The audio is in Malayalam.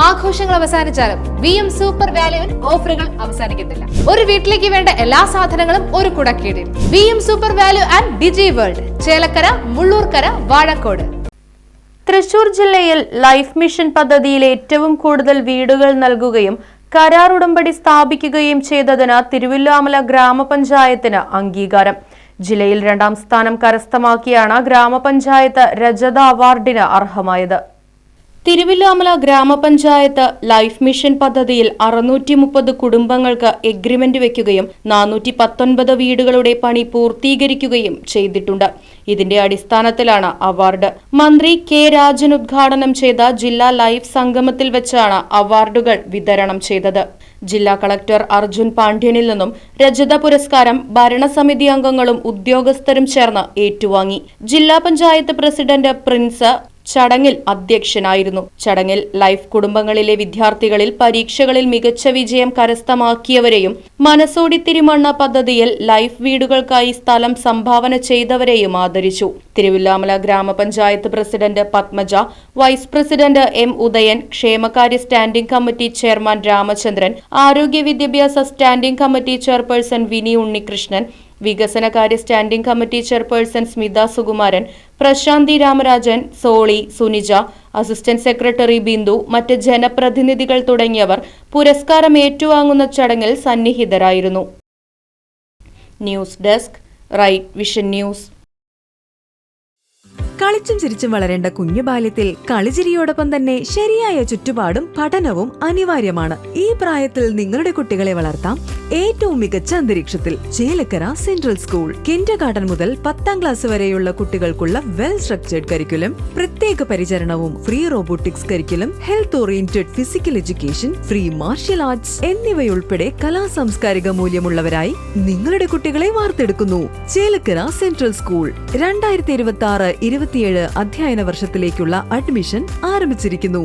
ആഘോഷങ്ങൾ അവസാനിച്ചാലും VM സൂപ്പർ വാല്യുവിൽ ഓഫറുകൾ അവസാനിക്കുന്നില്ല. ഒരു വീട്ടിലേക്ക് വേണ്ട എല്ലാ സാധനങ്ങളും ഒരു കുടക്കീഴിൽ. VM super value and digi world, Chelakkara, Mullurkara, Vazhakkode. Thrissur ജില്ലയിൽ ലൈഫ് മിഷൻ പദ്ധതിയിൽ ഏറ്റവും കൂടുതൽ വീടുകൾ നൽകുകയും കരാർ ഉടമ്പടി സ്ഥാപിക്കുകയും ചെയ്തതിന് തിരുവില്ലാമല ഗ്രാമപഞ്ചായത്തിന് അംഗീകാരം. ജില്ലയിൽ 2ാം സ്ഥാനം കരസ്ഥമാക്കിയാണ് ഗ്രാമപഞ്ചായത്ത് രജത അവാർഡിന് അർഹമായത്. തിരുവില്ലാമല ഗ്രാമപഞ്ചായത്ത് ലൈഫ് മിഷൻ പദ്ധതിയിൽ 630 കുടുംബങ്ങൾക്ക് എഗ്രിമെന്റ് വയ്ക്കുകയും 419 വീടുകളുടെ പണി പൂർത്തീകരിക്കുകയും ചെയ്തിട്ടുണ്ട്. ഇതിന്റെ അടിസ്ഥാനത്തിലാണ് അവാർഡ്. മന്ത്രി കെ രാജൻ ഉദ്ഘാടനം ചെയ്ത ജില്ലാ ലൈഫ് സംഗമത്തിൽ വെച്ചാണ് അവാർഡുകൾ വിതരണം ചെയ്തത്. ജില്ലാ കളക്ടർ അർജുൻ പാണ്ഡ്യനിൽ നിന്നും രജത പുരസ്കാരം ഭരണസമിതി അംഗങ്ങളും ഉദ്യോഗസ്ഥരും ചേർന്ന് ഏറ്റുവാങ്ങി. ജില്ലാ പഞ്ചായത്ത് പ്രസിഡന്റ് പ്രിൻസ് ചടങ്ങിൽ അധ്യക്ഷനായിരുന്നു. ചടങ്ങിൽ ലൈഫ് കുടുംബങ്ങളിലെ വിദ്യാർത്ഥികളിൽ പരീക്ഷകളിൽ മികച്ച വിജയം കരസ്ഥമാക്കിയവരെയും മനസ്സോടി തിരുമണ്ണ പദ്ധതിയിൽ ലൈഫ് വീടുകൾക്കായി സ്ഥലം സംഭാവന ചെയ്തവരെയും ആദരിച്ചു. തിരുവില്ലാമല ഗ്രാമപഞ്ചായത്ത് president Padmaja, vice president M Udayan, ക്ഷേമകാര്യ സ്റ്റാൻഡിംഗ് കമ്മിറ്റി ചെയർമാൻ രാമചന്ദ്രൻ, ആരോഗ്യ വിദ്യാഭ്യാസ standing committee chairperson Vini Unnikrishnan, വികസനകാര്യ standing committee chairperson Smitha Sukumaran, Prashanthi Ramarajan, Soly, Sunija, assistant secretary Bindu, മറ്റ് ജനപ്രതിനിധികൾ തുടങ്ങിയവർ പുരസ്കാരം ഏറ്റുവാങ്ങുന്ന ചടങ്ങിൽ സന്നിഹിതരായിരുന്നു. News desk, right vision news. കളിച്ചും ചിരിച്ചും വളരേണ്ട കുഞ്ഞു ബാല്യത്തിൽ കളിചിരിയോടൊപ്പം തന്നെ ശരിയായ ചുറ്റുപാടും പഠനവും അനിവാര്യമാണ്. ഈ പ്രായത്തിൽ നിങ്ങളുടെ കുട്ടികളെ വളർത്താം ഏറ്റവും മികച്ച അന്തരീക്ഷത്തിൽ. Chelakkara central school. കിൻഡർഗാർട്ടൻ മുതൽ 10ാം ക്ലാസ് വരെയുള്ള കുട്ടികൾക്കുള്ള വെൽ സ്ട്രക്ചേർഡ് കരിക്കുലം, പ്രത്യേക പരിചരണവും free robotics curriculum, health oriented physical education, free martial arts എന്നിവയുൾപ്പെടെ കലാസാംസ്കാരിക മൂല്യമുള്ളവരായി നിങ്ങളുടെ കുട്ടികളെ വാർത്തെടുക്കുന്നു. ചേലക്കര സെൻട്രൽ സ്കൂൾ 2026-27 അധ്യയന വർഷത്തിലേക്കുള്ള അഡ്മിഷൻ ആരംഭിച്ചിരിക്കുന്നു.